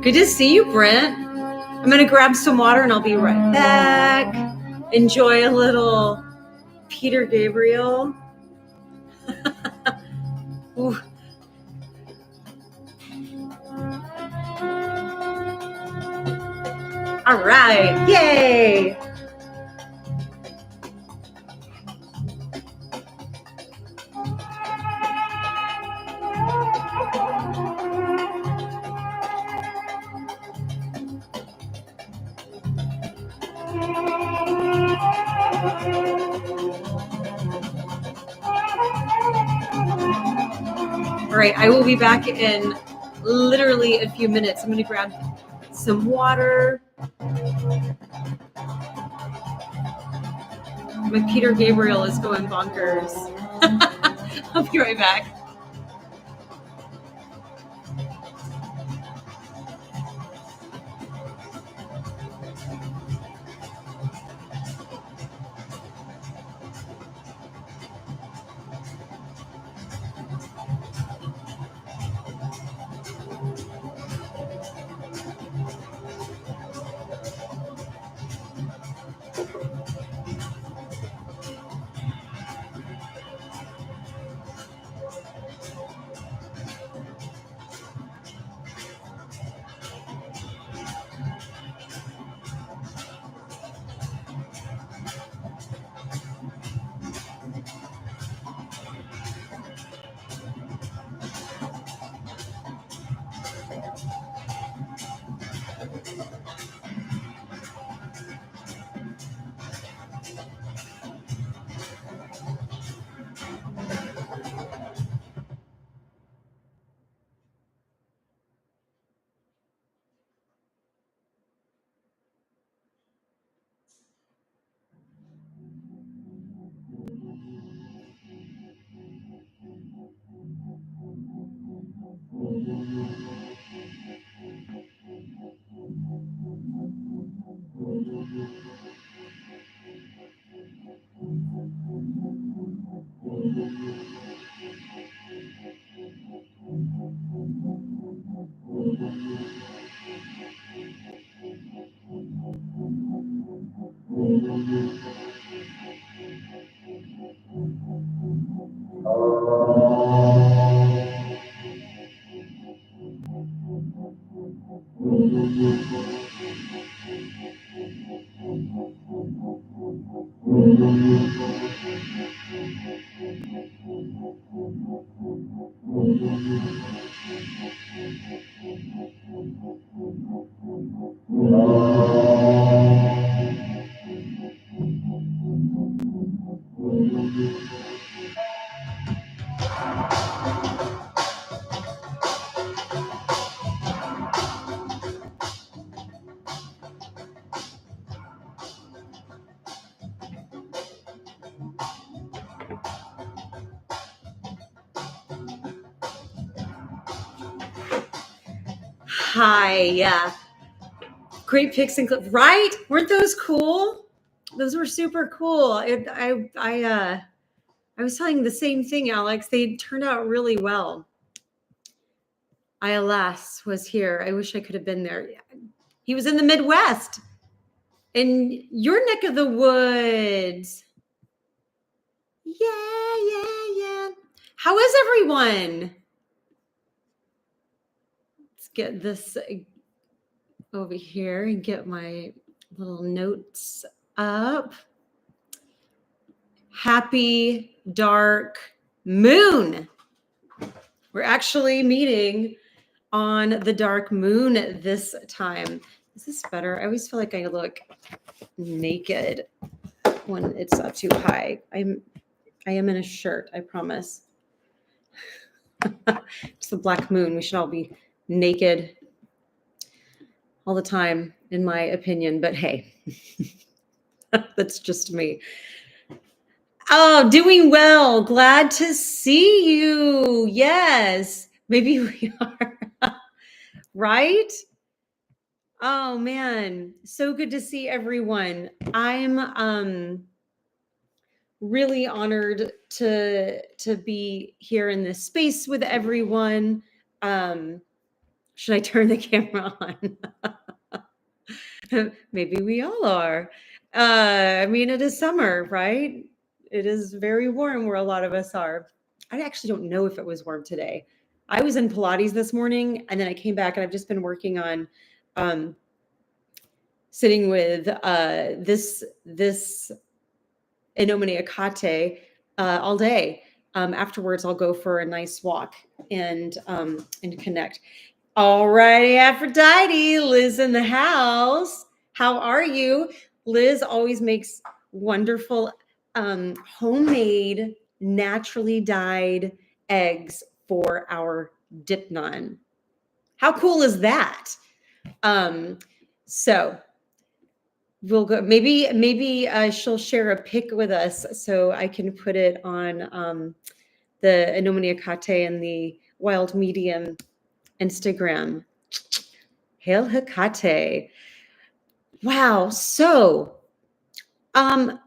Good to see you, Brent. I'm going to grab some water and I'll be right back. Enjoy a little Peter Gabriel. Ooh. All right. Yay. All right, I will be back in literally a few minutes. I'm going to grab some water. My Peter Gabriel is going bonkers. I'll be right back. Hi, yeah. Great picks and clips, right? Weren't those cool? Those were super cool. I was telling the same thing, Alex. They turned out really well. I, alas, was here. I wish I could have been there. He was in the Midwest, in your neck of the woods. Yeah. How is everyone? Let's get this over here and get my little notes up. Happy dark moon. We're actually meeting on the dark moon this time. Is this better? I always feel like I look naked when it's up too high. I am in a shirt, I promise. It's the black moon. We should all be naked all the time, in my opinion. But hey, that's just me. Oh, doing well. Glad to see you. Yes, maybe we are. Right? Oh man, so good to see everyone. I'm really honored to be here in this space with everyone. Should I turn the camera on? Maybe we all are. I mean, it is summer, right? It is very warm where a lot of us are. I actually don't know if it was warm today. I was in Pilates this morning, and then I came back, and I've just been working on um, sitting with this In Nomine Hekate all day. Afterwards, I'll go for a nice walk and connect. All righty, Aphrodite, Liz in the house. How are you? Liz always makes wonderful homemade, naturally dyed eggs for our Deipnon. How cool is that? So we'll go. Maybe she'll share a pic with us so I can put it on the In Nomine Hekate and the Wild Medium Instagram. Hail Hekate. Wow. So I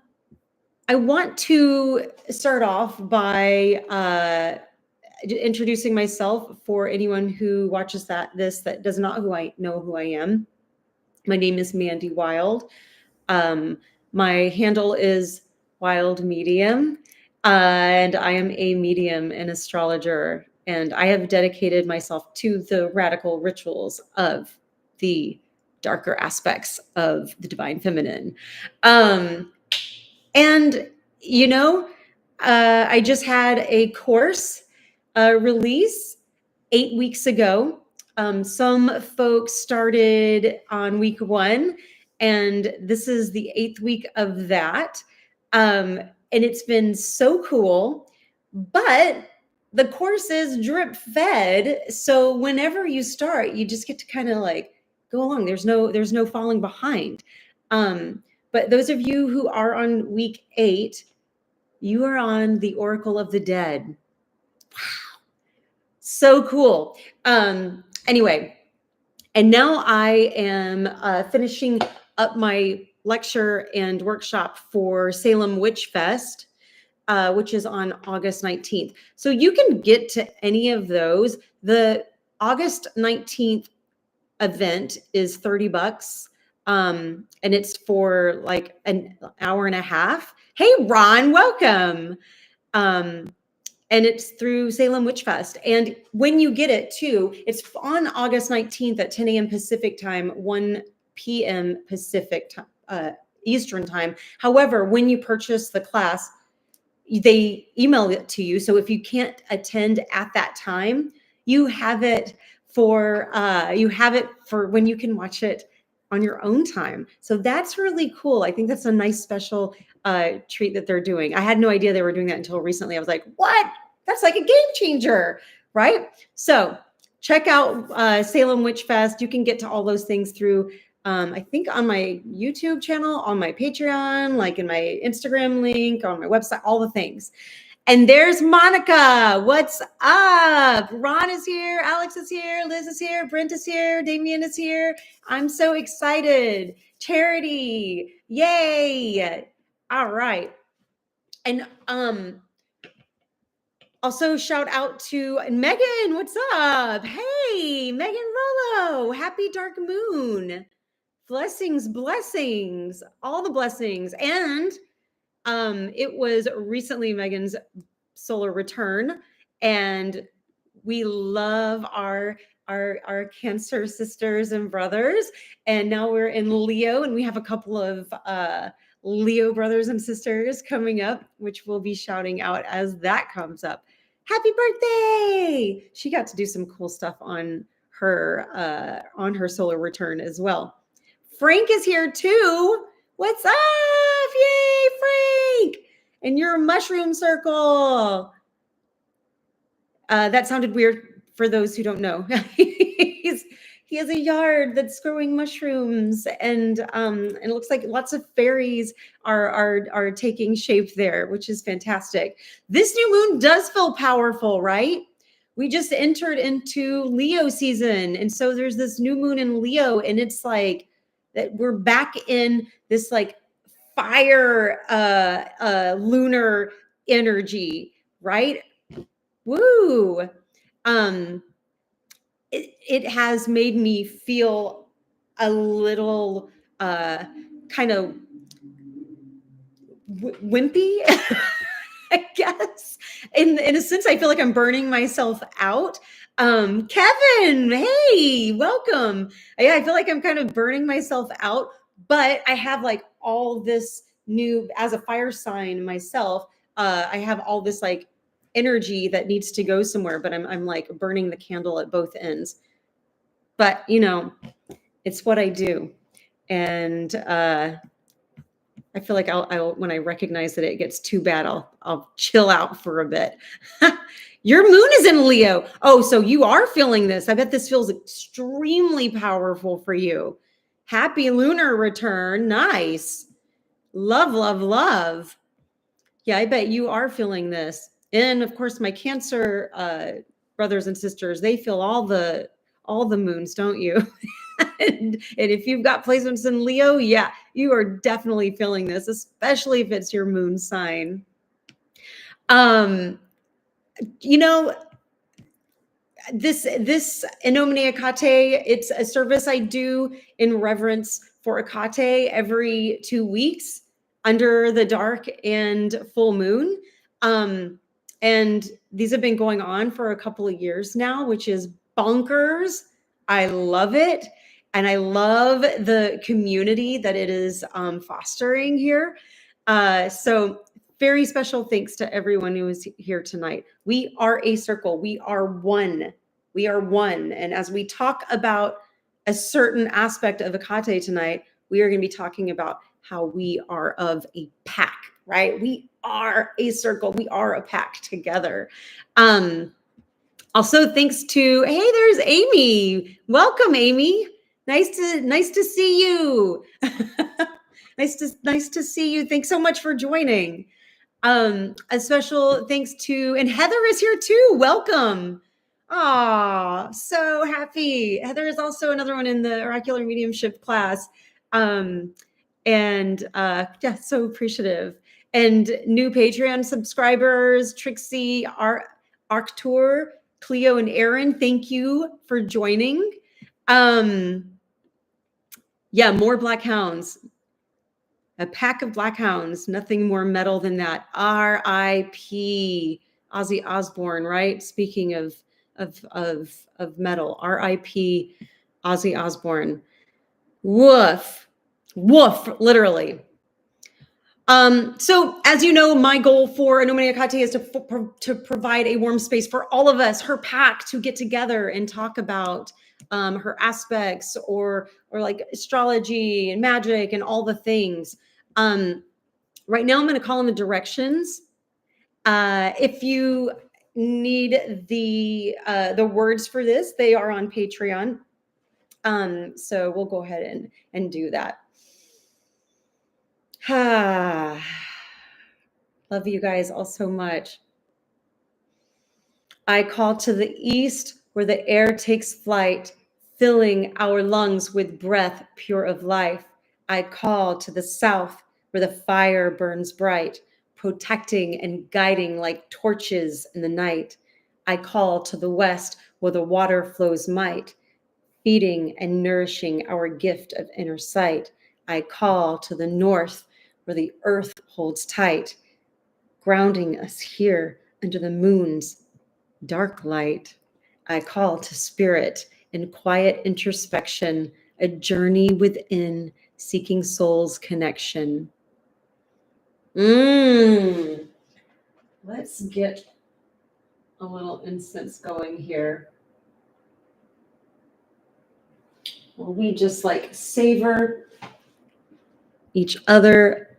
want to start off by introducing myself for anyone who watches that does not know who I am. My name is Mandy Wild. My handle is Wild Medium, and I am a medium and astrologer, and I have dedicated myself to the radical rituals of the darker aspects of the divine feminine. And, I just had a course release 8 weeks ago. Some folks started on week 1, and this is the 8th week of that. And it's been so cool. But the course is drip fed. So whenever you start, you just get to kind of like go along. There's no falling behind. But those of you who are on week 8, you are on the Oracle of the Dead. Wow. So cool. Anyway, and now I am finishing up my lecture and workshop for Salem Witch Fest, which is on August 19th. So you can get to any of those. The August 19th event is $30. And it's for like an hour and a half. Hey, Ron, welcome. And it's through Salem Witch Fest. And when you get it too, it's on August 19th at 10 a.m. Pacific time, 1 p.m. Pacific Eastern time. However, when you purchase the class, they email it to you. So if you can't attend at that time, you have it for when you can watch it on your own time. So that's really cool. I think that's a nice special treat that they're doing. I had no idea they were doing that until recently. I was like, what? That's like a game changer, right? So check out Salem Witch Fest. You can get to all those things through, I think on my YouTube channel, on my Patreon, like in my Instagram link, on my website, all the things. And there's Monica. What's up? Ron is here. Alex is here. Liz is here. Brent is here. Damien is here. I'm so excited. Charity. Yay. All right. And also shout out to Megan. What's up? Hey, Megan Rollo. Happy dark moon. Blessings, all the blessings. And it was recently Megan's solar return, and we love our Cancer sisters and brothers. And now we're in Leo, and we have a couple of Leo brothers and sisters coming up, which we'll be shouting out as that comes up. Happy birthday! She got to do some cool stuff on her solar return as well. Frank is here too. What's up? Yay, Frank! And your mushroom circle. That sounded weird for those who don't know. He has a yard that's growing mushrooms, and it looks like lots of fairies are taking shape there, which is fantastic. This new moon does feel powerful, right? We just entered into Leo season, and so there's this new moon in Leo, and it's like that we're back in this like fire lunar energy, right? Woo. it has made me feel a little kind of wimpy. I guess in a sense, I feel like I'm burning myself out. Kevin, hey, welcome. Yeah, I feel like I'm kind of burning myself out, but I have like all this new, as a fire sign myself, I have all this like energy that needs to go somewhere, but I'm like burning the candle at both ends. But it's what I do. And I feel like I'll when I recognize that it gets too bad, I'll chill out for a bit. Your moon is in Leo. Oh, so you are feeling this. I bet this feels extremely powerful for you. Happy lunar return. Nice. Love, love, love. Yeah, I bet you are feeling this. And of course, my Cancer brothers and sisters, they feel all the moons, don't you? And if you've got placements in Leo, yeah, you are definitely feeling this, especially if it's your moon sign. This In Nomine Hekate, it's a service I do in reverence for Hekate every 2 weeks under the dark and full moon. And these have been going on for a couple of years now, which is bonkers. I love it. And I love the community that it is fostering here. So very special thanks to everyone who is here tonight. We are a circle. We are one. We are one. And as we talk about a certain aspect of Hekate tonight, we are going to be talking about how we are of a pack, right? We are a circle. We are a pack together. Also, thanks to, hey, there's Amy. Welcome, Amy. Nice to see you. nice to see you. Thanks so much for joining. A special thanks to, and Heather is here too. Welcome. Ah, so happy. Heather is also another one in the oracular mediumship class. Yeah, so appreciative. And new Patreon subscribers, Trixie, Arctur, Cleo, and Aaron, thank you for joining. Yeah, more black hounds. A pack of black hounds, nothing more metal than that. R.I.P. Ozzy Osbourne, right? Speaking of metal, R.I.P. Ozzy Osbourne. Woof, woof, literally. So as you know, my goal for In Nomine Hekate is to provide a warm space for all of us, her pack, to get together and talk about her aspects or like astrology and magic and all the things. Right now I'm going to call them the directions. If you need the words for this, they are on Patreon. So we'll go ahead and do that. Love you guys all so much. I call to the east where the air takes flight, filling our lungs with breath pure of life. I call to the south where the fire burns bright, protecting and guiding like torches in the night. I call to the west where the water flows might, feeding and nourishing our gift of inner sight. I call to the north where the earth holds tight, grounding us here under the moon's dark light. I call to spirit in quiet introspection, a journey within, seeking soul's connection. Let's get a little incense going here. Well, we just like savor each other.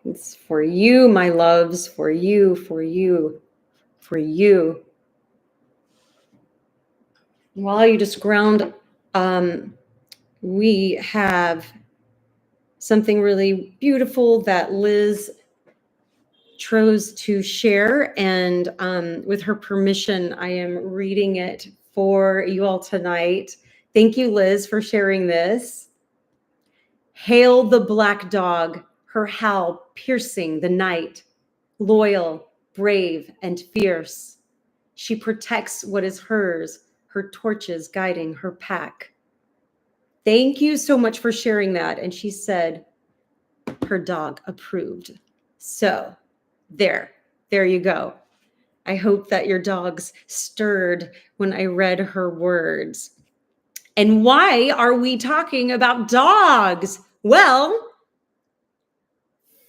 It's for you, my loves, for you, for you, for you. While you just ground, we have something really beautiful that Liz chose to share. And with her permission, I am reading it for you all tonight. Thank you, Liz, for sharing this. Hail the black dog, her howl piercing the night, loyal, brave, and fierce. She protects what is hers, her torches guiding her pack. Thank you so much for sharing that. And she said her dog approved. So there you go. I hope that your dogs stirred when I read her words. And why are we talking about dogs? Well,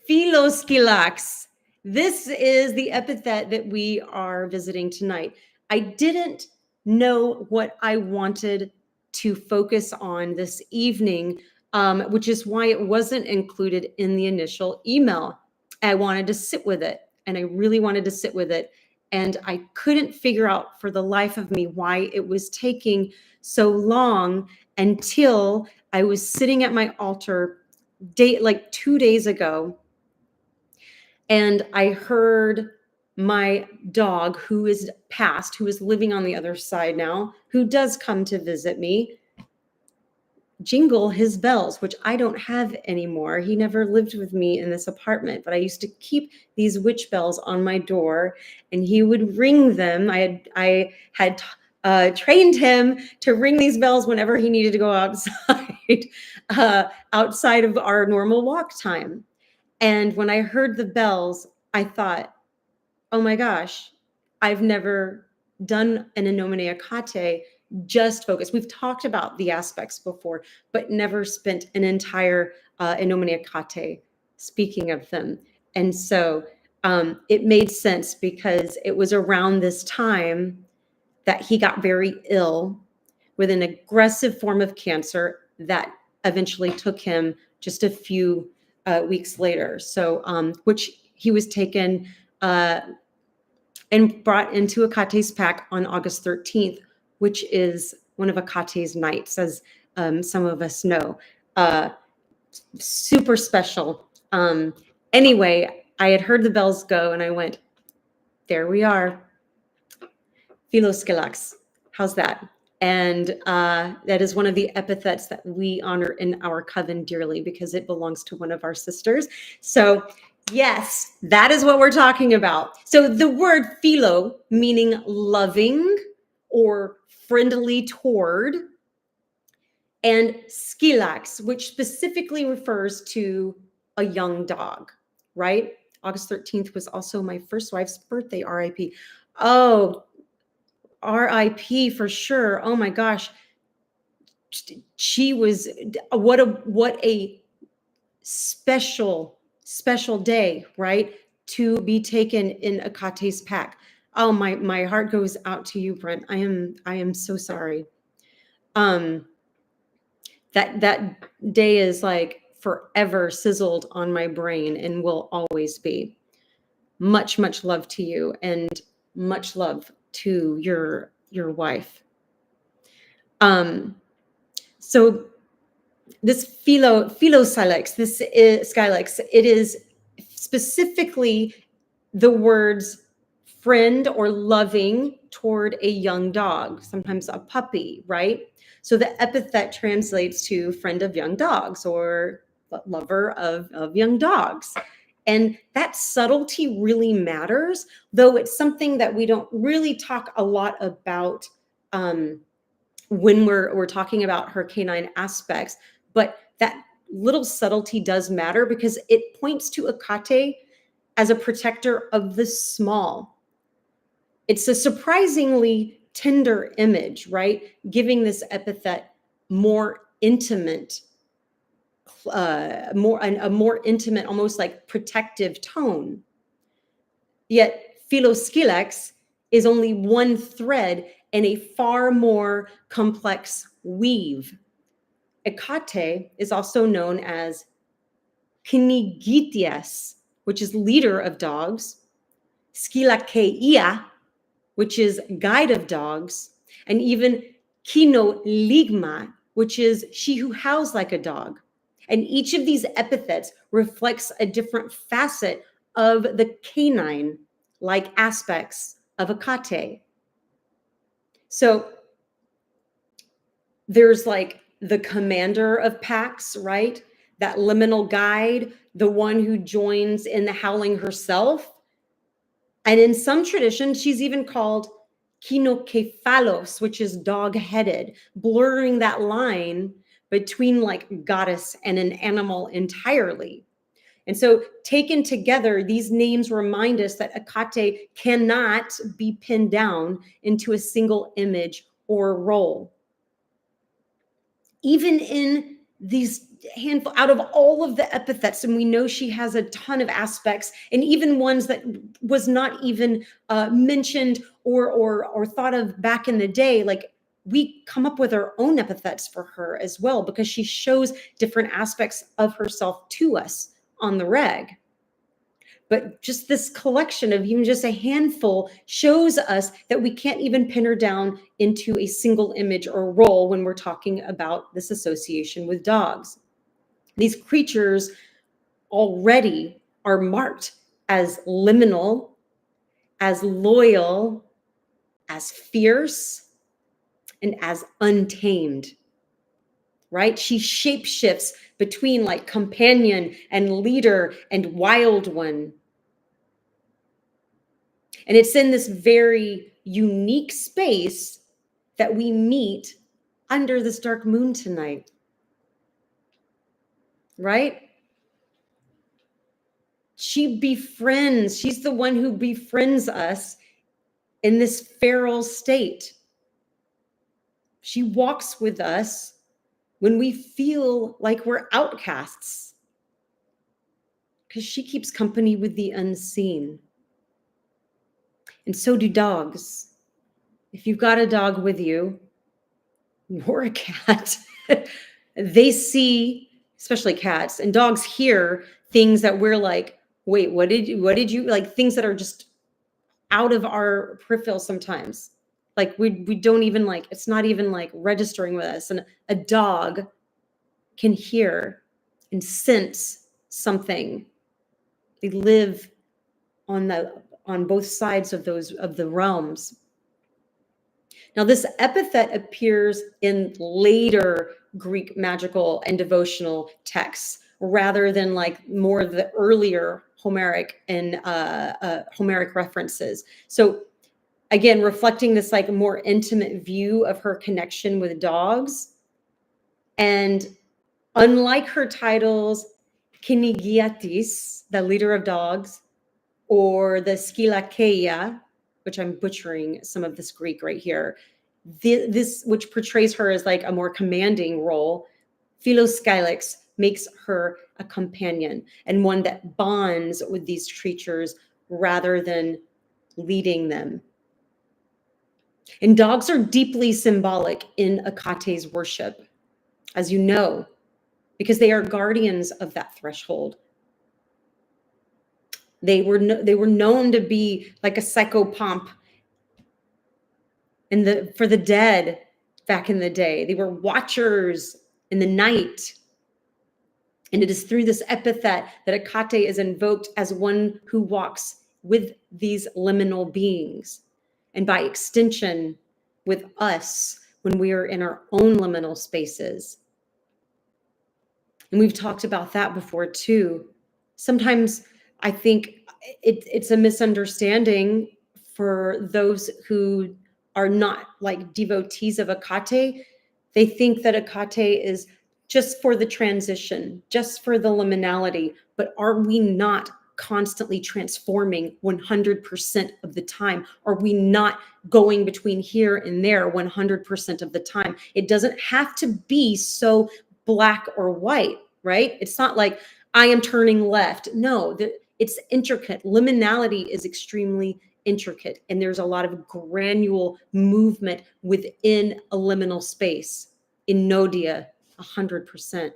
Philoskilax. This is the epithet that we are visiting tonight. I didn't know what I wanted to focus on this evening, which is why it wasn't included in the initial email. I wanted to sit with it, and I really wanted to sit with it. And I couldn't figure out for the life of me why it was taking so long until I was sitting at my altar like 2 days ago. And I heard my dog, who is passed, who is living on the other side now, who does come to visit me, jingle his bells, which I don't have anymore. He never lived with me in this apartment, but I used to keep these witch bells on my door, and he would ring them. I had trained him to ring these bells whenever he needed to go outside, outside of our normal walk time. And when I heard the bells, I thought, oh my gosh, I've never done an In Nomine Hekate just focused. We've talked about the aspects before, but never spent an entire In Nomine Hekate speaking of them. And so it made sense because it was around this time that he got very ill with an aggressive form of cancer that eventually took him just a few weeks later. So, which he was taken and brought into Hekate's pack on August 13th, which is one of Hekate's nights, as some of us know. Super special. Anyway, I had heard the bells go and I went, there we are. Philoskilax. How's that? And that is one of the epithets that we honor in our coven dearly because it belongs to one of our sisters. So yes, that is what we're talking about. So the word philo, meaning loving or friendly toward, and skilax, which specifically refers to a young dog, right? August 13th was also my first wife's birthday, RIP. Oh, RIP for sure. Oh my gosh. She was what a special day, right? To be taken in Hekate's pack. Oh, my heart goes out to you, Brent. I am so sorry. That day is like forever sizzled on my brain and will always be. Much love to you and much love to your wife. So this philosilex, this is skylex, it is specifically the words friend or loving toward a young dog, sometimes a puppy, right? So the epithet translates to friend of young dogs or lover of young dogs. And that subtlety really matters, though it's something that we don't really talk a lot about when we're talking about her canine aspects. But that little subtlety does matter because it points to Hekate as a protector of the small. It's a surprisingly tender image, right? Giving this epithet more intimate, a more intimate, almost like protective tone. Yet Philoskilax is only one thread in a far more complex weave. Hekate is also known as Kinigitias, which is leader of dogs, Skilakeia, which is guide of dogs, and even Kinoligma, which is she who howls like a dog. And each of these epithets reflects a different facet of the canine-like aspects of Hekate. So there's like the commander of packs, right? That liminal guide, the one who joins in the howling herself. And in some traditions, she's even called Kinocephalos, which is dog-headed, blurring that line between like goddess and an animal entirely. And so taken together, these names remind us that Hekate cannot be pinned down into a single image or role. Even in these handful, out of all of the epithets, and we know she has a ton of aspects, and even ones that was not even mentioned or thought of back in the day, like we come up with our own epithets for her as well, because she shows different aspects of herself to us on the reg. But just this collection of even just a handful shows us that we can't even pin her down into a single image or role when we're talking about this association with dogs. These creatures already are marked as liminal, as loyal, as fierce, and as untamed. Right? She shapeshifts between like companion and leader and wild one. And it's in this very unique space that we meet under this dark moon tonight. Right? She's the one who befriends us in this feral state. She walks with us when we feel like we're outcasts, because she keeps company with the unseen. And so do dogs. If you've got a dog with you, or a cat, they see, especially cats, and dogs hear things that we're like, wait, what did you, like things that are just out of our peripheral sometimes. Like we don't even like, it's not even like registering with us. And a dog can hear and sense something. They live on both sides of the realms. Now, this epithet appears in later Greek magical and devotional texts, rather than like more of the earlier Homeric and Homeric references. So again, reflecting this like more intimate view of her connection with dogs. And unlike her titles, Kinigiatis, the leader of dogs, or the Skilakeia, which I'm butchering some of this Greek right here, this which portrays her as like a more commanding role, Philoskylix makes her a companion and one that bonds with these creatures rather than leading them. And dogs are deeply symbolic in Hekate's worship, as you know, because they are guardians of that threshold. They were known to be like a psychopomp for the dead back in the day. They were watchers in the night. And it is through this epithet that Hekate is invoked as one who walks with these liminal beings, and by extension with us when we are in our own liminal spaces. And we've talked about that before too. Sometimes I think it's a misunderstanding for those who are not like devotees of Hekate. They think that Hekate is just for the transition, just for the liminality. But are we not constantly transforming 100% of the time? Are we not going between here and there 100% of the time? It doesn't have to be so black or white, right? It's not like I am turning left. No, it's intricate. Liminality is extremely intricate, and there's a lot of granule movement within a liminal space. In Nodia, 100%.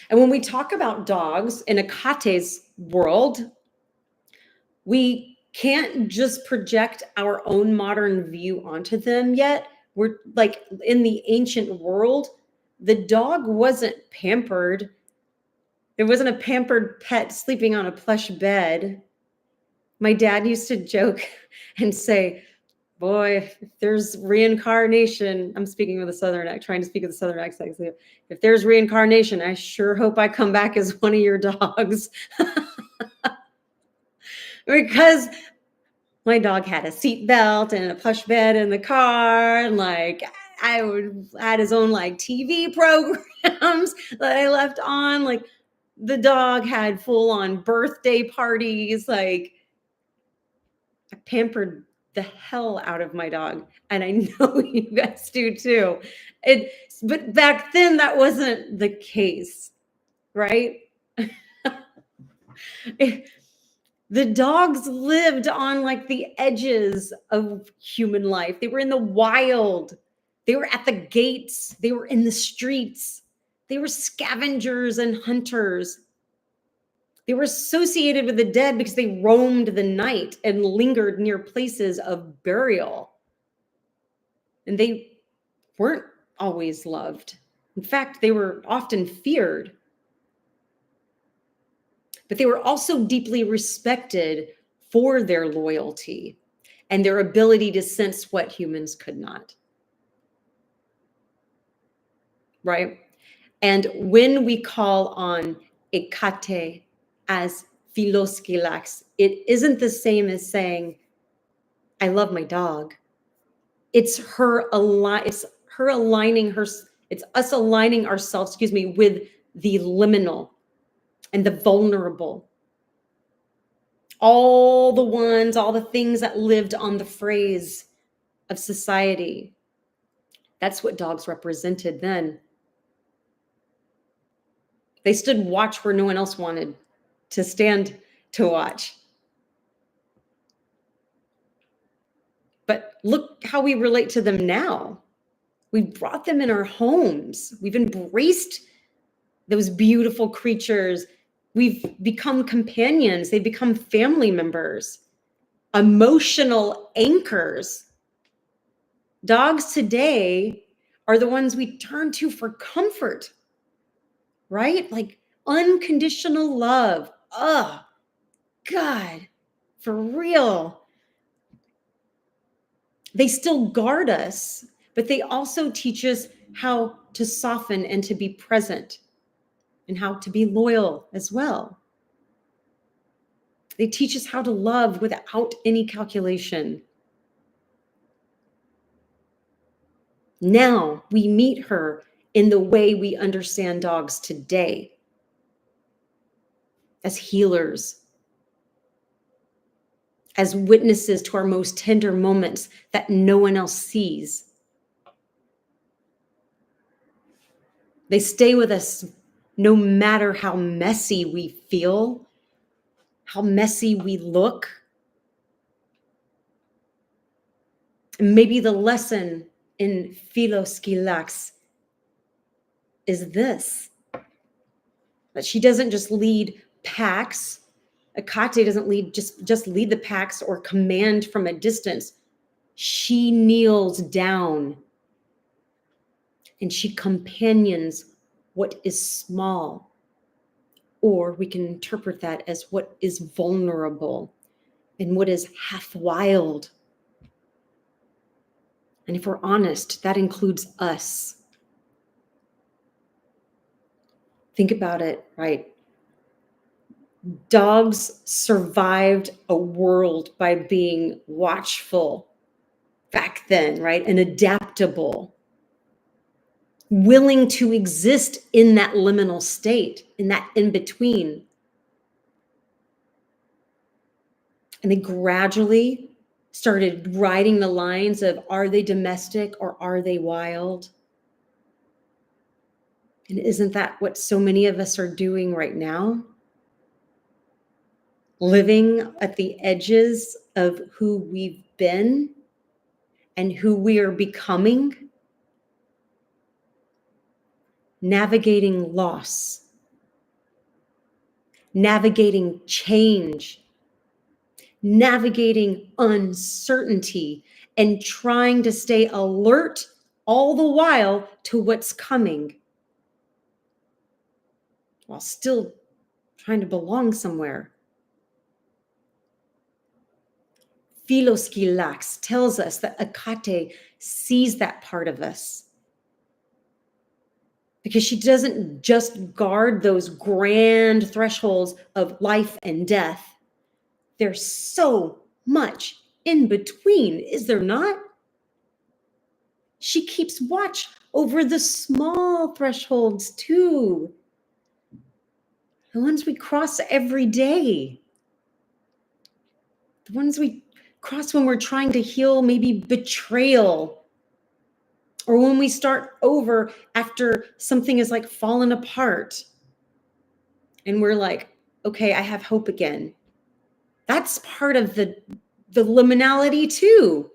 And when we talk about dogs in Hekate's world, we can't just project our own modern view onto them yet. We're like in the ancient world, the dog wasn't pampered. There wasn't a pampered pet sleeping on a plush bed. My dad used to joke and say, boy, if there's reincarnation, I'm speaking with a Southern accent, trying to speak with a Southern accent. If there's reincarnation, I sure hope I come back as one of your dogs. Because My dog had a seat belt and a plush bed in the car, and like had his own like TV programs that I left on. Like the dog had full on birthday parties. Like I pampered the hell out of my dog, and I know you guys do too. But back then that wasn't the case, right? The dogs lived on like the edges of human life. They were in the wild. They were at the gates. They were in the streets. They were scavengers and hunters. They were associated with the dead because they roamed the night and lingered near places of burial. And they weren't always loved. In fact, they were often feared. But they were also deeply respected for their loyalty and their ability to sense what humans could not. Right? And when we call on Hekate as philoskilax, it isn't the same as saying, I love my dog. It's us aligning ourselves, with the liminal and the vulnerable. All the things that lived on the phrase of society. That's what dogs represented then. They stood watch where no one else wanted to stand to watch. But look how we relate to them now. We've brought them in our homes. We've embraced those beautiful creatures. We've become companions. They become family members, emotional anchors. Dogs today are the ones we turn to for comfort, right? Like unconditional love. Oh, God, for real. They still guard us, but they also teach us how to soften and to be present and how to be loyal as well. They teach us how to love without any calculation. Now we meet her in the way we understand dogs today, as healers, as witnesses to our most tender moments that no one else sees. They stay with us no matter how messy we feel, how messy we look. And maybe the lesson in philoskilax is this, that she doesn't just lead packs. Hekate doesn't just lead the packs or command from a distance. She kneels down and she companions what is small, or we can interpret that as what is vulnerable and what is half wild. And if we're honest, that includes us. Think about it, right? Dogs survived a world by being watchful back then, right? And adaptable, willing to exist in that liminal state, in that in-between. And they gradually started riding the lines of, are they domestic or are they wild? And isn't that what so many of us are doing right now? Living at the edges of who we've been and who we are becoming. Navigating loss, navigating change, navigating uncertainty, and trying to stay alert all the while to what's coming, while still trying to belong somewhere. Philoskilax tells us that Hekate sees that part of us, because she doesn't just guard those grand thresholds of life and death. There's so much in between, is there not? She keeps watch over the small thresholds too. The ones we cross every day. The ones we cross when we're trying to heal maybe betrayal, or when we start over after something is like fallen apart and we're like, okay, I have hope again. That's part of the liminality too.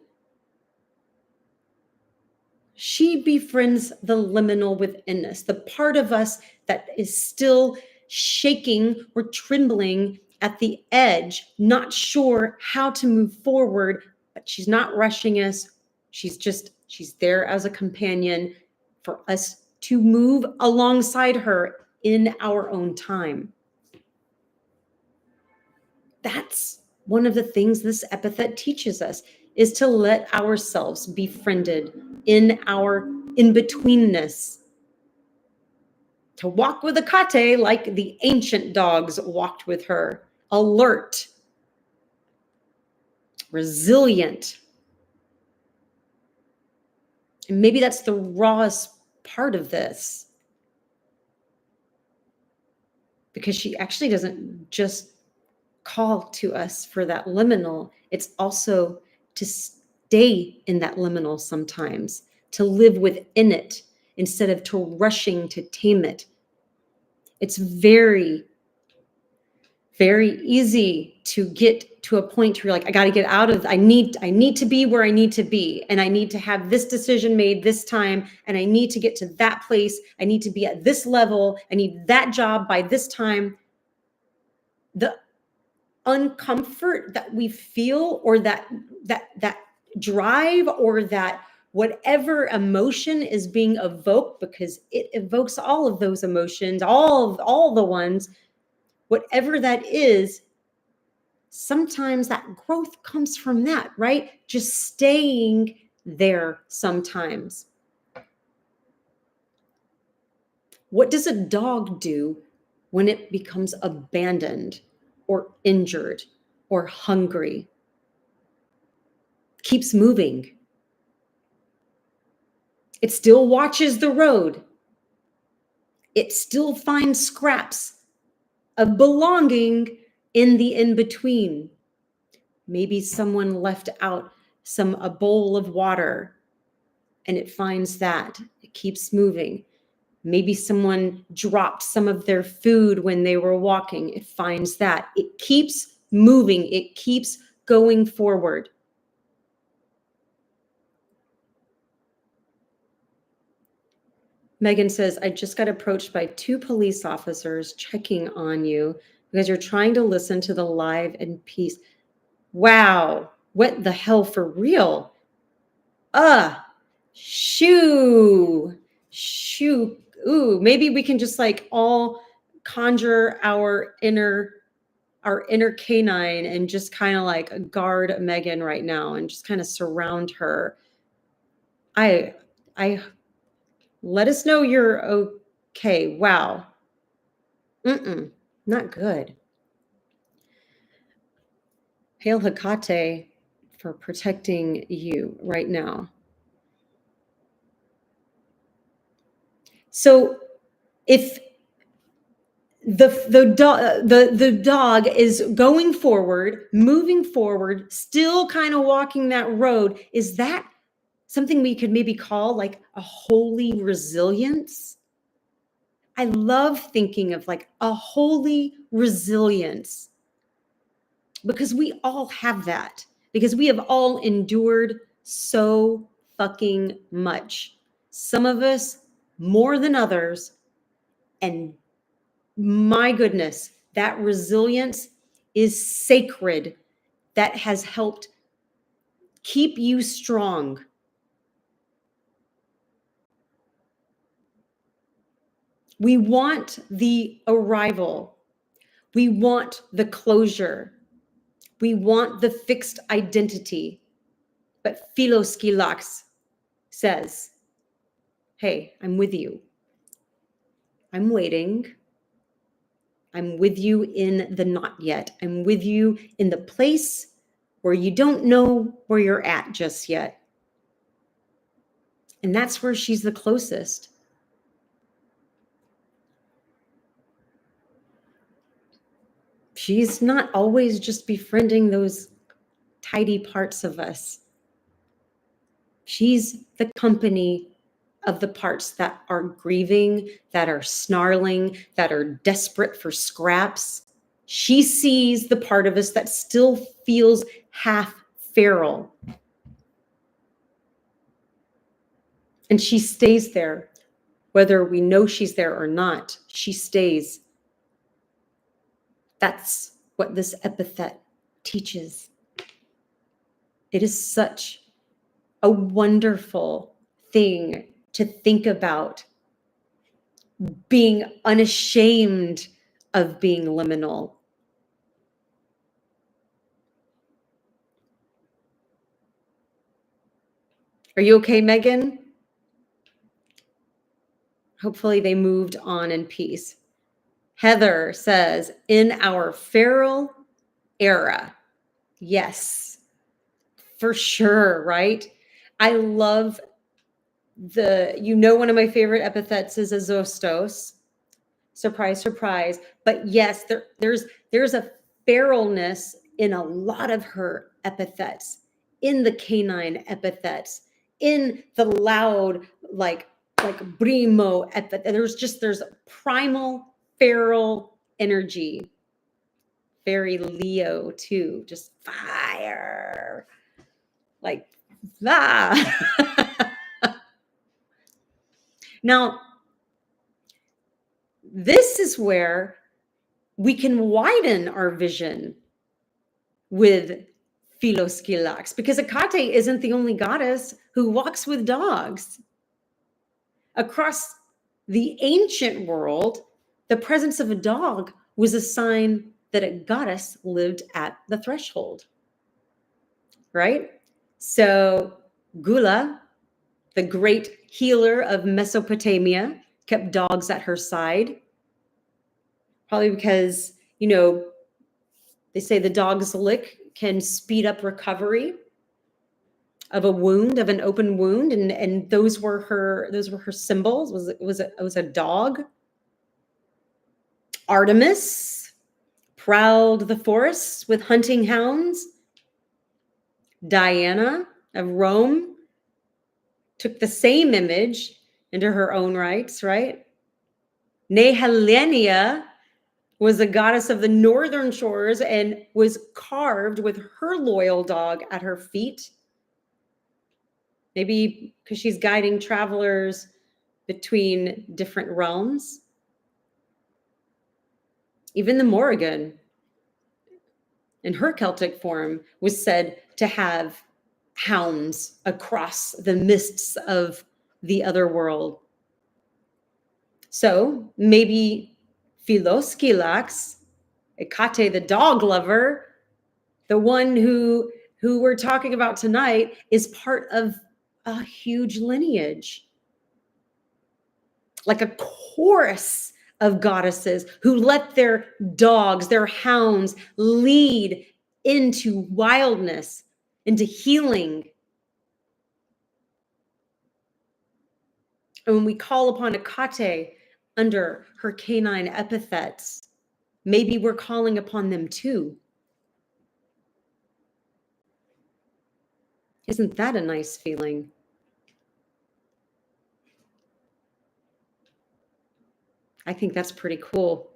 She befriends the liminal within us, the part of us that is still shaking or trembling at the edge, not sure how to move forward, but she's not rushing us. She's there as a companion for us to move alongside her in our own time. That's one of the things this epithet teaches us, is to let ourselves be friended in our in-betweenness. To walk with Hekate like the ancient dogs walked with her, alert, resilient. And maybe that's the rawest part of this, because she actually doesn't just call to us for that liminal. It's also to stay in that liminal sometimes, to live within it instead of to rushing to tame it. It's very, very easy to get to a point where you're like, I got to get out of, I need to be where I need to be. And I need to have this decision made this time. And I need to get to that place. I need to be at this level. I need that job by this time. The uncomfort that we feel, or that drive, or that whatever emotion is being evoked, because it evokes all of those emotions, all the ones, whatever that is, sometimes that growth comes from that, right? Just staying there sometimes. What does a dog do when it becomes abandoned or injured or hungry? Keeps moving. It still watches the road. It still finds scraps of belonging in the in-between. Maybe someone left out a bowl of water, and it finds that. It keeps moving. Maybe someone dropped some of their food when they were walking. It finds that. It keeps moving. It keeps going forward. Megan says, I just got approached by 2 police officers checking on you because you're trying to listen to the live in peace. Wow. What the hell, for real? Shoo. Ooh, maybe we can just like all conjure our inner canine and just kind of like guard Megan right now and just kind of surround her. I let us know you're okay. Wow. Not good. Hail Hekate for protecting you right now. So if the dog is going forward, moving forward, still kind of walking that road, is that something we could maybe call like a holy resilience? I love thinking of like a holy resilience, because we all have that, because we have all endured so fucking much. Some of us more than others. And my goodness, that resilience is sacred. That has helped keep you strong. We want the arrival. We want the closure. We want the fixed identity. But Philoskilax says, hey, I'm with you. I'm waiting. I'm with you in the not yet. I'm with you in the place where you don't know where you're at just yet. And that's where she's the closest. She's not always just befriending those tidy parts of us. She's the company of the parts that are grieving, that are snarling, that are desperate for scraps. She sees the part of us that still feels half feral. And she stays there, whether we know she's there or not. She stays. That's what this epithet teaches. It is such a wonderful thing to think about, being unashamed of being liminal. Are you okay, Megan? Hopefully they moved on in peace. Heather says, in our feral era. Yes, for sure, right? I love one of my favorite epithets is azostos. Surprise, surprise. But yes, there's a feralness in a lot of her epithets, in the canine epithets, in the loud, like brimo epithet. There's primal feral energy. Very Leo too, just fire. Like that. Now, this is where we can widen our vision with Philoskilax, because Hekate isn't the only goddess who walks with dogs. Across the ancient world, the presence of a dog was a sign that a goddess lived at the threshold, right? So Gula, the great healer of Mesopotamia, kept dogs at her side. Probably because, they say the dog's lick can speed up recovery of a wound, of an open wound, and those were her symbols. It was a dog. Artemis prowled the forests with hunting hounds. Diana of Rome took the same image into her own rights, right? Nehelenia was the goddess of the northern shores and was carved with her loyal dog at her feet. Maybe because she's guiding travelers between different realms. Even the Morrigan, in her Celtic form, was said to have hounds across the mists of the other world. So maybe Philoskilax, Hekate, the dog lover, the one who we're talking about tonight, is part of a huge lineage, like a chorus of goddesses who let their dogs, their hounds, lead into wildness, into healing. And when we call upon Hekate under her canine epithets, maybe we're calling upon them too. Isn't that a nice feeling? I think that's pretty cool.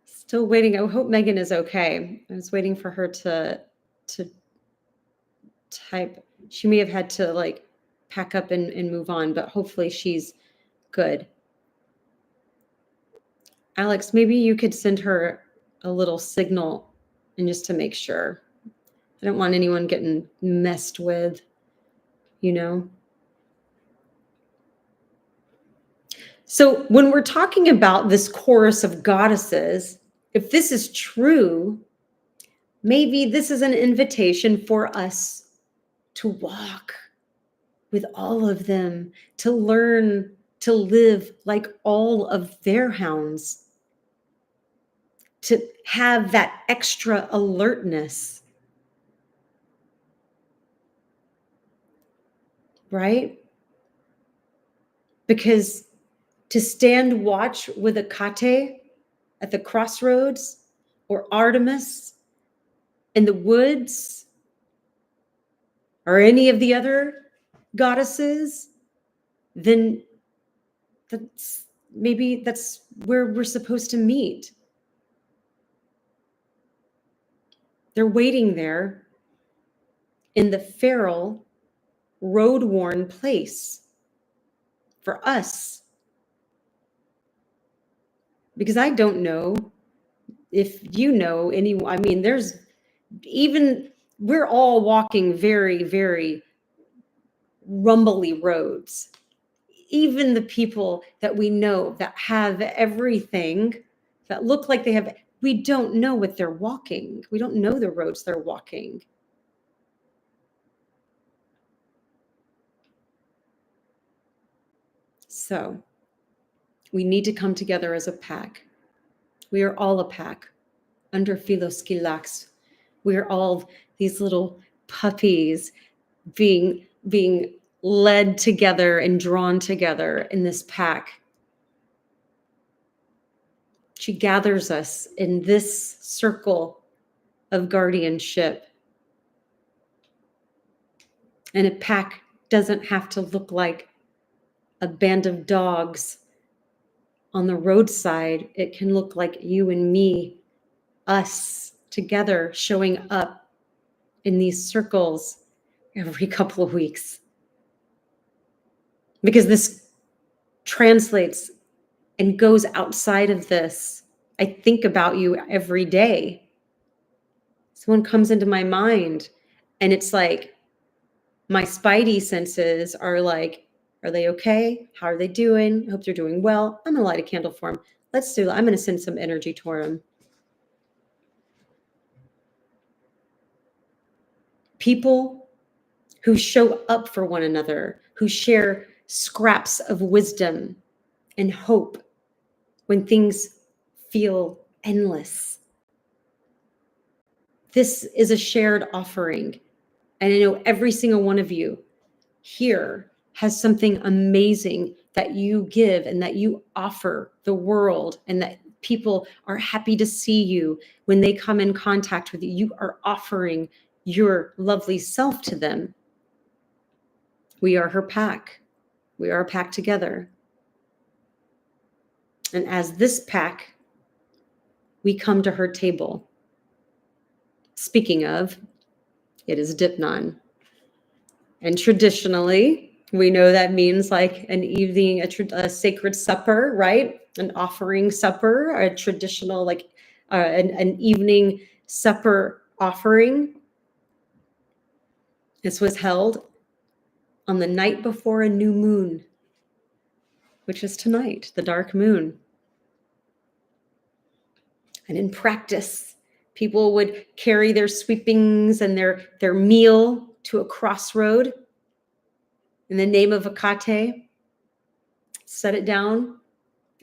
Still waiting. I hope Megan is okay. I was waiting for her to type. She may have had to pack up and move on, but hopefully she's good. Alex, maybe you could send her a little signal and just to make sure. I don't want anyone getting messed with, So when we're talking about this chorus of goddesses, if this is true, maybe this is an invitation for us to walk with all of them, to learn to live like all of their hounds. to have that extra alertness, right? Because to stand watch with Hekate at the crossroads, or Artemis in the woods, or any of the other goddesses, then that's where we're supposed to meet. They're waiting there in the feral, road-worn place for us. Because I don't know if you know anyone. I mean, we're all walking very, very rumbly roads. Even the people that we know that have everything, that look like they have, we don't know what they're walking. We don't know the roads they're walking. So we need to come together as a pack. We are all a pack under Philoskilax. We are all these little puppies being led together and drawn together in this pack. She gathers us in this circle of guardianship. And a pack doesn't have to look like a band of dogs on the roadside. It can look like you and me, us together, showing up in these circles every couple of weeks. Because this translates and goes outside of this. I think about you every day. Someone comes into my mind and it's like my spidey senses are like, are they okay? How are they doing? I hope they're doing well. I'm going to light a candle for them. Let's do that. I'm going to send some energy toward them. People who show up for one another, who share scraps of wisdom and hope when things feel endless. This is a shared offering. And I know every single one of you here has something amazing that you give and that you offer the world, and that people are happy to see you when they come in contact with you. You are offering your lovely self to them. We are her pack. We are a pack together. And as this pack, we come to her table. Speaking of, it is Deipnon. And traditionally, we know that means like an evening, a sacred supper, right? An offering supper, a traditional, like an evening supper offering. This was held on the night before a new moon, which is tonight, the dark moon. And in practice, people would carry their sweepings and their meal to a crossroad in the name of Hekate, set it down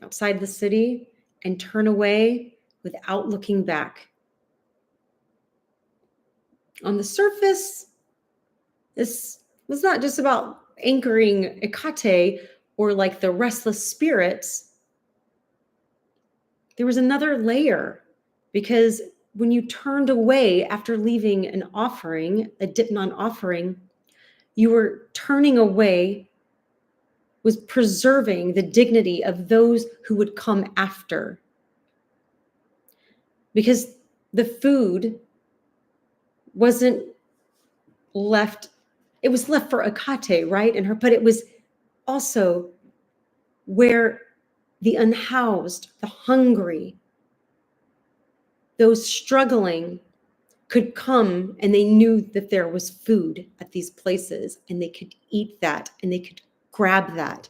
outside the city, and turn away without looking back. On the surface, this was not just about anchoring Hekate or like the restless spirits. There was another layer, because when you turned away after leaving an offering, a Deipnon offering, you were turning away, was preserving the dignity of those who would come after. Because the food wasn't left, it was left for Hekate, right? But it was also where the unhoused, the hungry, those struggling could come, and they knew that there was food at these places, and they could eat that, and they could grab that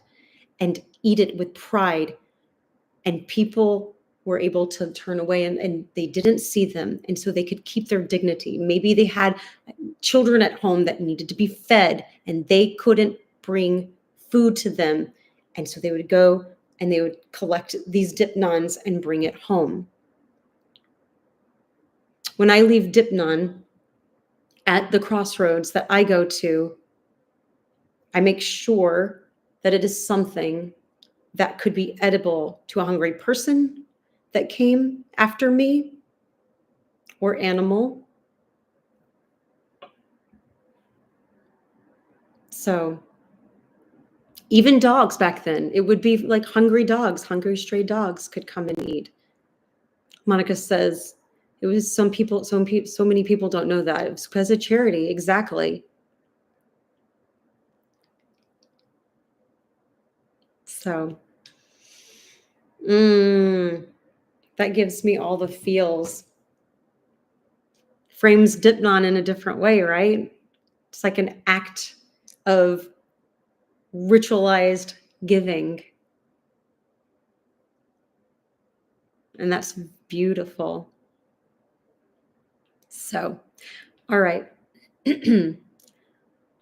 and eat it with pride. And people were able to turn away, and they didn't see them. And so they could keep their dignity. Maybe they had children at home that needed to be fed, and they couldn't bring food to them. And so they would go and they would collect these Deipnons and bring it home. when I leave Deipnon at the crossroads that I go to, I make sure that it is something that could be edible to a hungry person that came after me, or animal. So even dogs back then, it would be like hungry dogs, hungry stray dogs could come and eat. Monica says it was so many people don't know that. It was because of charity. Exactly. So that gives me all the feels. Frames Deipnon in a different way, right? It's like an act of ritualized giving. And that's beautiful. So, all right.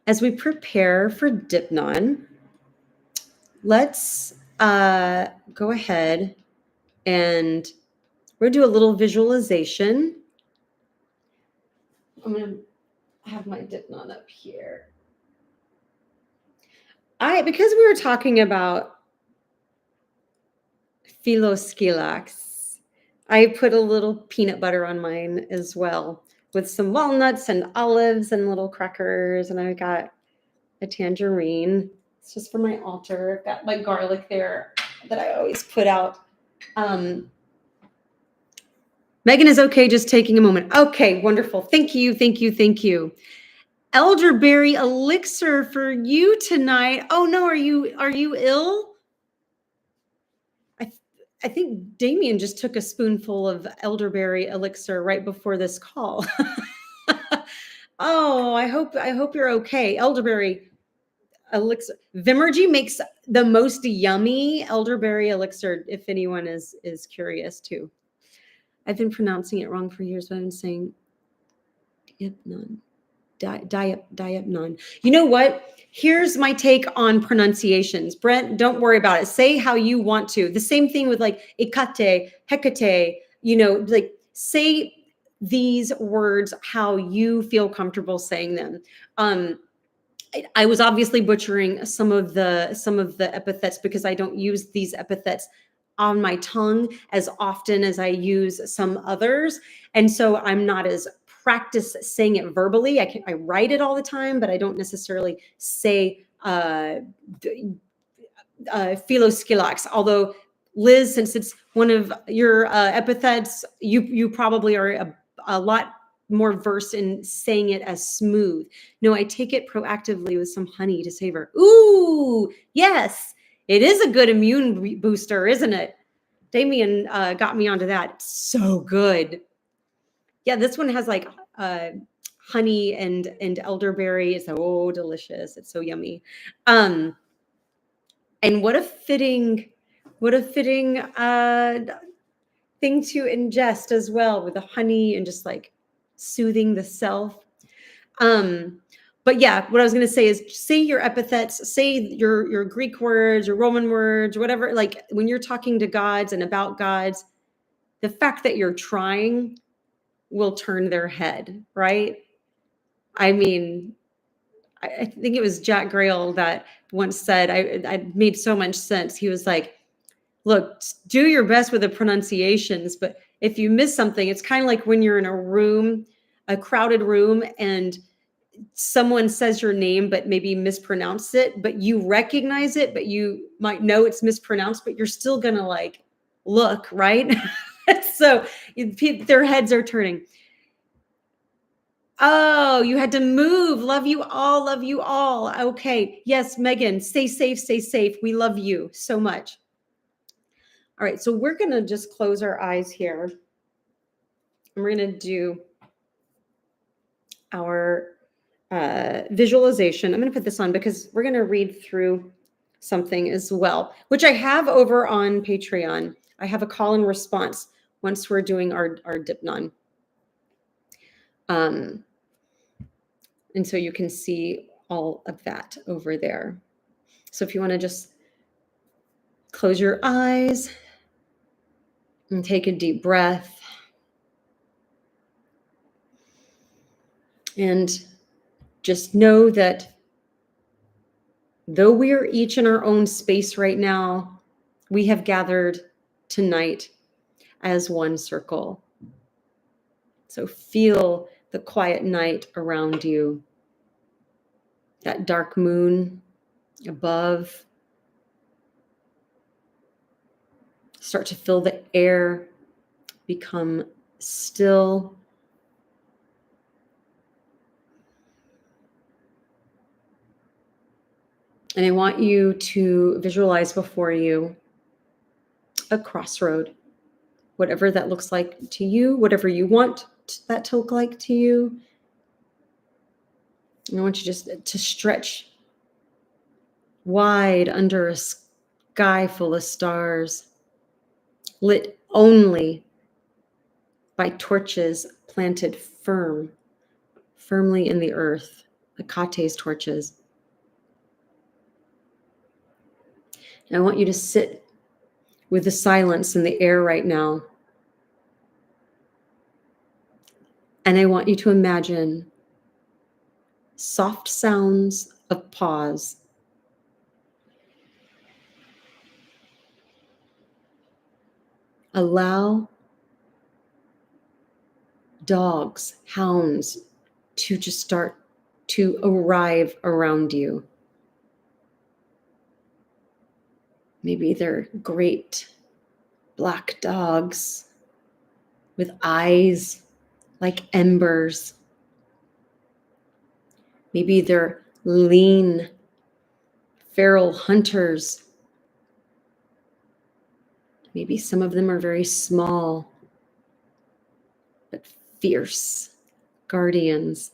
As we prepare for Deipnon, let's go ahead and we're gonna do a little visualization. I'm gonna have my Deipnon up here. Because we were talking about philoskilax, I put a little peanut butter on mine as well, with some walnuts and olives and little crackers, and I got a tangerine. It's just for my altar. I've got my garlic there that I always put out. Megan is okay just taking a moment. Okay, wonderful. Thank you, thank you, thank you. Elderberry elixir for you tonight. Oh no, are you ill? I think Damien just took a spoonful of elderberry elixir right before this call. Oh, I hope you're okay. Elderberry elixir. Vimergy makes the most yummy elderberry elixir, if anyone is curious too. I've been pronouncing it wrong for years, but I'm saying Deipnon. Deipnon. You know what? Here's my take on pronunciations. Brent, don't worry about it. Say how you want to. The same thing with like Hekate, Hekate, like say these words how you feel comfortable saying them. I was obviously butchering some of the epithets because I don't use these epithets on my tongue as often as I use some others. And so I'm not as practiced saying it verbally. I write it all the time, but I don't necessarily say philoskilax. Although Liz, since it's one of your epithets, you probably are a lot more versed in saying it as smooth. No, I take it proactively with some honey to savor. Ooh, yes, it is a good immune booster, isn't it? Damien got me onto that. It's so good. Yeah, this one has like honey and elderberry. It's so delicious. It's so yummy. And what a fitting thing to ingest as well, with the honey and just like soothing the self. But yeah, what I was going to say is say your epithets, say your Greek words, your Roman words, whatever. Like when you're talking to gods and about gods, the fact that you're trying will turn their head, right? I mean, I think it was Jack Grail that once said, I made so much sense. He was like, look, do your best with the pronunciations, but if you miss something, it's kind of like when you're in a room, a crowded room, and someone says your name but maybe mispronounce it, but you recognize it, but you might know it's mispronounced, but you're still gonna like look, right? So their heads are turning. Oh, you had to move. Love you all. Love you all. Okay. Yes, Megan, stay safe. Stay safe. We love you so much. All right. So we're going to just close our eyes here. And we're going to do our visualization. I'm going to put this on because we're going to read through something as well, which I have over on Patreon. I have a call and response once we're doing our Deipnon. And so you can see all of that over there. So if you want to just close your eyes and take a deep breath. And just know that though we are each in our own space right now, we have gathered tonight as one circle. So feel the quiet night around you, that dark moon above. Start to feel the air become still. And I want you to visualize before you a crossroad, whatever that looks like to you, whatever you want that to look like to you. And I want you just to stretch wide under a sky full of stars, lit only by torches planted firmly in the earth, Hekate's torches. And I want you to sit with the silence in the air right now. And I want you to imagine soft sounds of pause. Allow dogs, hounds to just start to arrive around you. Maybe they're great black dogs with eyes like embers. Maybe they're lean, feral hunters. Maybe some of them are very small, but fierce guardians.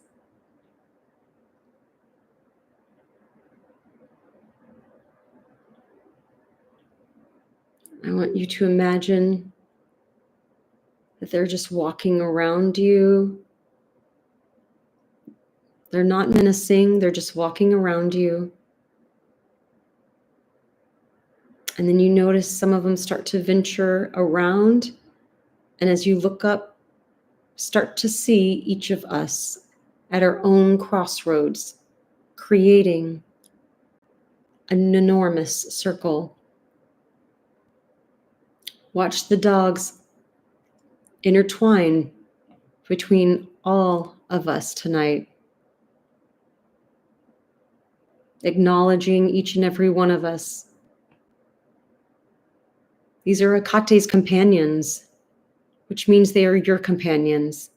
I want you to imagine that they're just walking around you. They're not menacing, they're just walking around you. And then you notice some of them start to venture around. And as you look up, start to see each of us at our own crossroads, creating an enormous circle. Watch the dogs intertwine between all of us tonight, acknowledging each and every one of us. These are Hekate's companions, which means they are your companions.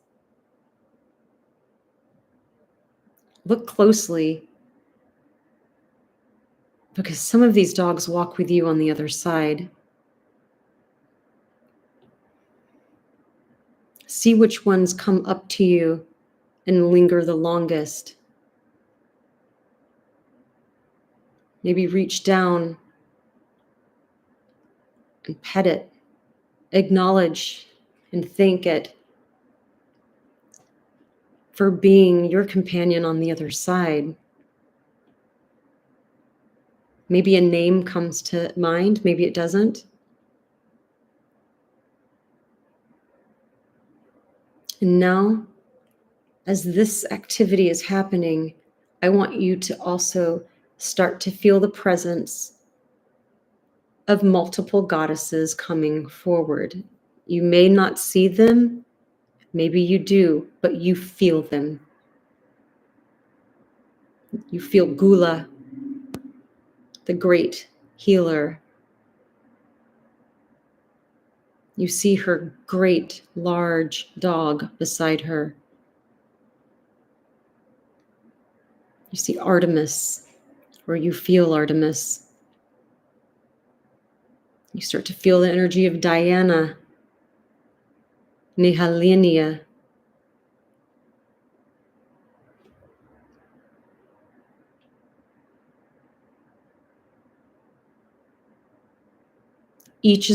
Look closely, because some of these dogs walk with you on the other side. See which ones come up to you and linger the longest. Maybe reach down and pet it, acknowledge and thank it for being your companion on the other side. Maybe a name comes to mind, maybe it doesn't. And now, as this activity is happening, I want you to also start to feel the presence of multiple goddesses coming forward. You may not see them, maybe you do, but you feel them. You feel Gula, the great healer. You see her great large dog beside her. You see Artemis, or you feel Artemis. You start to feel the energy of Diana, Nihalinia. Each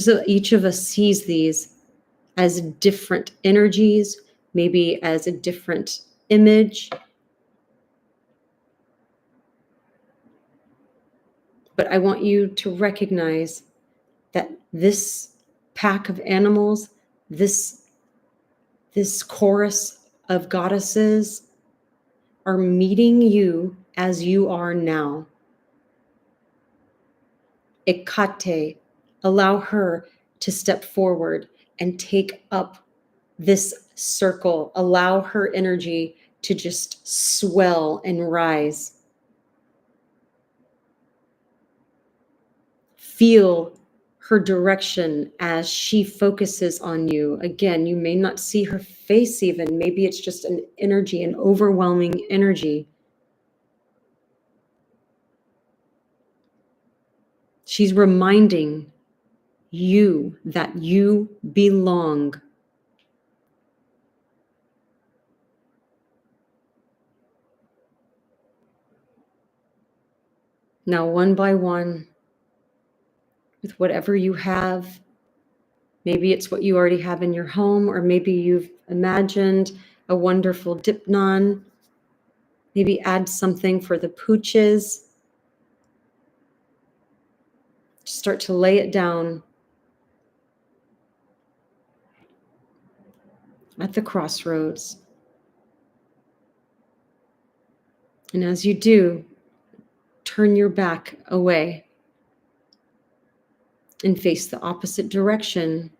of us sees these as different energies, maybe as a different image. But I want you to recognize that this pack of animals, this chorus of goddesses, are meeting you as you are now. Hekate, allow her to step forward and take up this circle. Allow her energy to just swell and rise. Feel her direction as she focuses on you. Again, you may not see her face even. Maybe it's just an energy, an overwhelming energy. She's reminding you that you belong. Now, one by one, with whatever you have, maybe it's what you already have in your home, or maybe you've imagined a wonderful Deipnon. Maybe add something for the pooches. Start to lay it down at the crossroads. And as you do, turn your back away and face the opposite direction.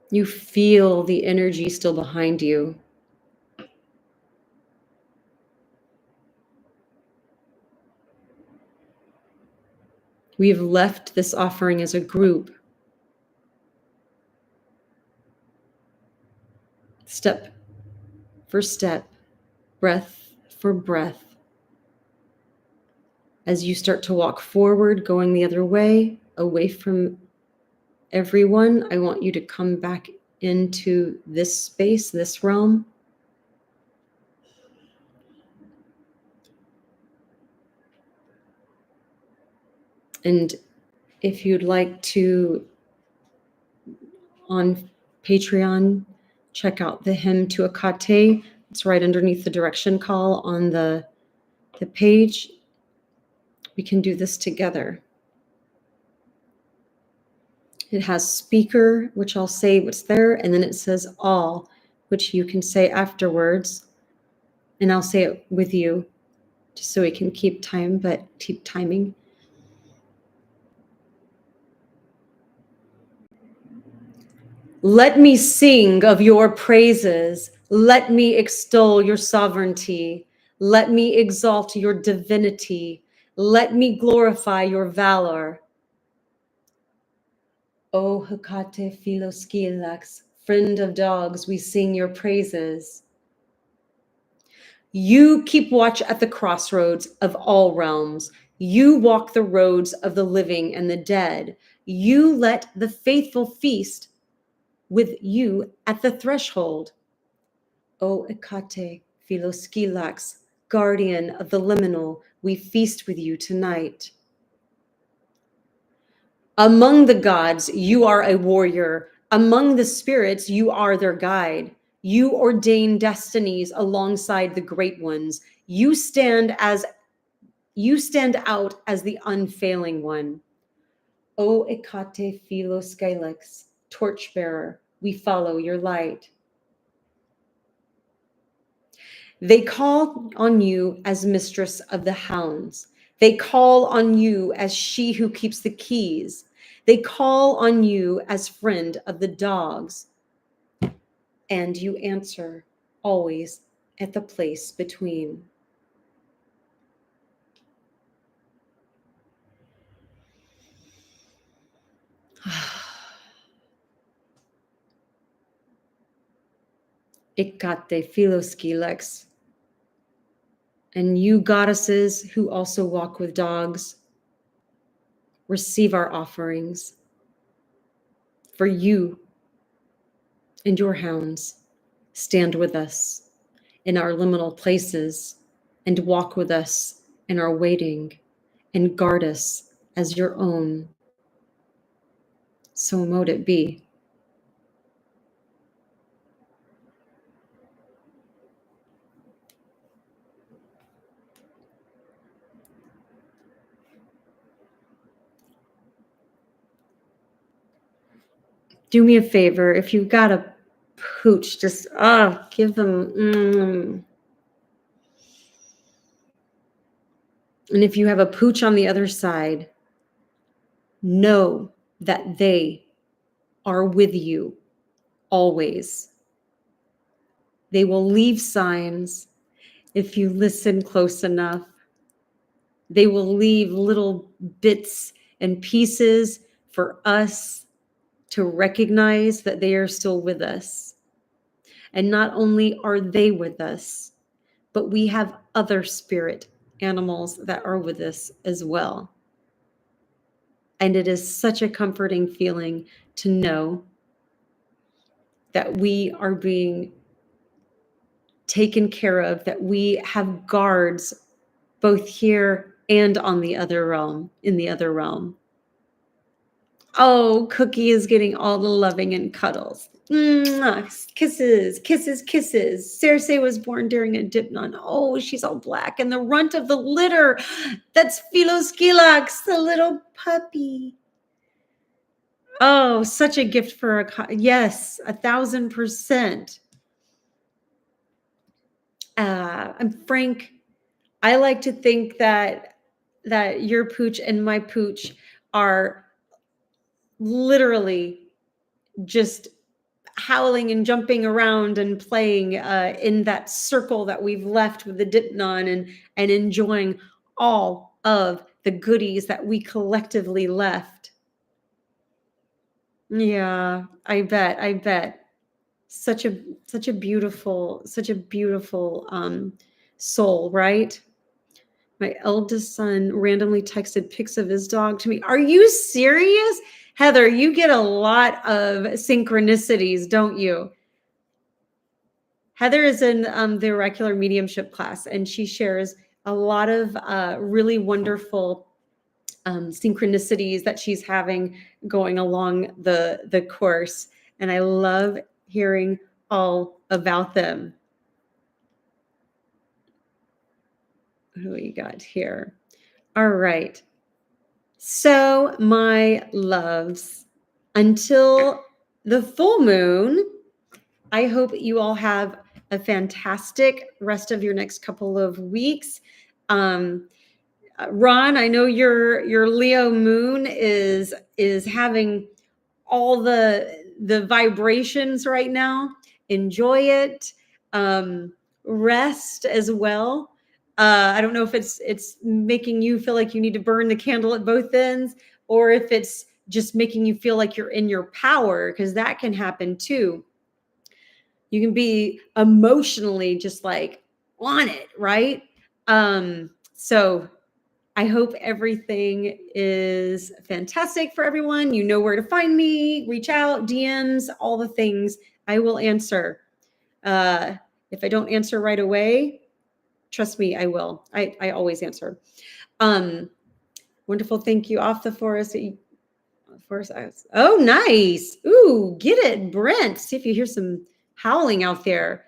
You feel the energy still behind you. We have left this offering as a group. Step for step, breath for breath. As you start to walk forward, going the other way, away from everyone, I want you to come back into this space, this realm. And if you'd like to, on Patreon, check out the hymn to Hekate. It's right underneath the direction call on the page. We can do this together. It has speaker, which I'll say what's there, and then it says all, which you can say afterwards. And I'll say it with you, just so we can keep time, but keep timing. Let me sing of your praises. Let me extol your sovereignty. Let me exalt your divinity. Let me glorify your valor. O Hekate Philoskilax, friend of dogs, we sing your praises. You keep watch at the crossroads of all realms. You walk the roads of the living and the dead. You let the faithful feast with you at the threshold. O Hekate Philoskilax, guardian of the liminal, we feast with you tonight. Among the gods, you are a warrior. Among the spirits, you are their guide. You ordain destinies alongside the great ones. You stand out as the unfailing one. O Hekate Philoskilax, torchbearer, we follow your light. They call on you as mistress of the hounds. They call on you as she who keeps the keys. They call on you as friend of the dogs. And you answer always at the place between. Hekate Philoskilax. And you goddesses who also walk with dogs, receive our offerings. For you and your hounds, stand with us in our liminal places and walk with us in our waiting and guard us as your own. So mote it be. Do me a favor, if you've got a pooch. Just give them. And if you have a pooch on the other side, know that they are with you always. They will leave signs if you listen close enough. They will leave little bits and pieces for us to recognize that they are still with us. And not only are they with us, but we have other spirit animals that are with us as well. And it is such a comforting feeling to know that we are being taken care of, that we have guards both here and on the other realm, in the other realm. Oh, Cookie is getting all the loving and cuddles. Mwah. Kisses, kisses, kisses. Cersei was born during a Deipnon. Oh, she's all black. And the runt of the litter, that's Philoskilax, the little puppy. Oh, such a gift for yes, 1,000%. I'm Frank. I like to think that your pooch and my pooch are literally just howling and jumping around and playing in that circle that we've left with the Deipnon and enjoying all of the goodies that we collectively left. Yeah, I bet. Such a beautiful soul, right? My eldest son randomly texted pics of his dog to me. Are you serious? Heather, you get a lot of synchronicities, don't you? Heather is in the oracular mediumship class, and she shares a lot of really wonderful synchronicities that she's having going along the course. And I love hearing all about them. What do we got here? All right. So, my loves, until the full moon, I hope you all have a fantastic rest of your next couple of weeks. Ron, I know your Leo moon is having all the vibrations right now. Enjoy it. Rest as well. I don't know if it's making you feel like you need to burn the candle at both ends, or if it's just making you feel like you're in your power, because that can happen too. You can be emotionally just like on it, right? So I hope everything is fantastic for everyone. You know where to find me, reach out, DMs, all the things. I will answer. If I don't answer right away, trust me, I will. I always answer. Wonderful. Thank you. Off the forest. Oh, nice. Ooh, get it, Brent. See if you hear some howling out there.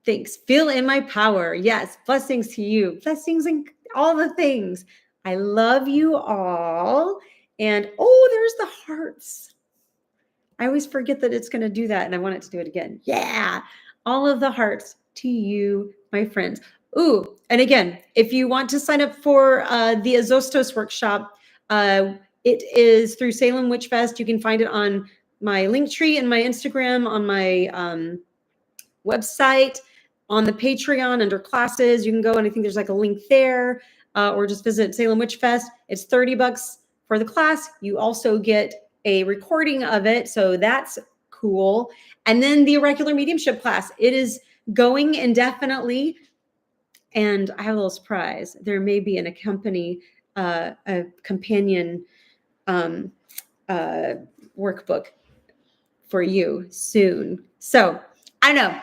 Thanks. Feel in my power. Yes. Blessings to you. Blessings and all the things. I love you all. And oh, there's the hearts. I always forget that it's going to do that, and I want it to do it again. Yeah. All of the hearts to you, my friends. Ooh, and again, if you want to sign up for the Azostos workshop, it is through Salem Witch Fest. You can find it on my link tree and my Instagram, on my website, on the Patreon under classes. You can go and I think there's like a link there, or just visit Salem Witch Fest. It's $30 for the class. You also get a recording of it, so that's cool. And then the oracular mediumship class, it is going indefinitely. And I have a little surprise. There may be a companion workbook for you soon. So I know,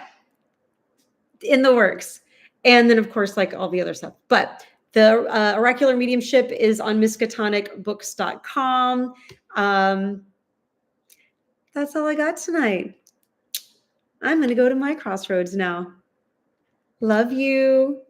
in the works. And then, of course, like all the other stuff. But the oracular mediumship is on miskatonicbooks.com. That's all I got tonight. I'm going to go to my crossroads now. Love you.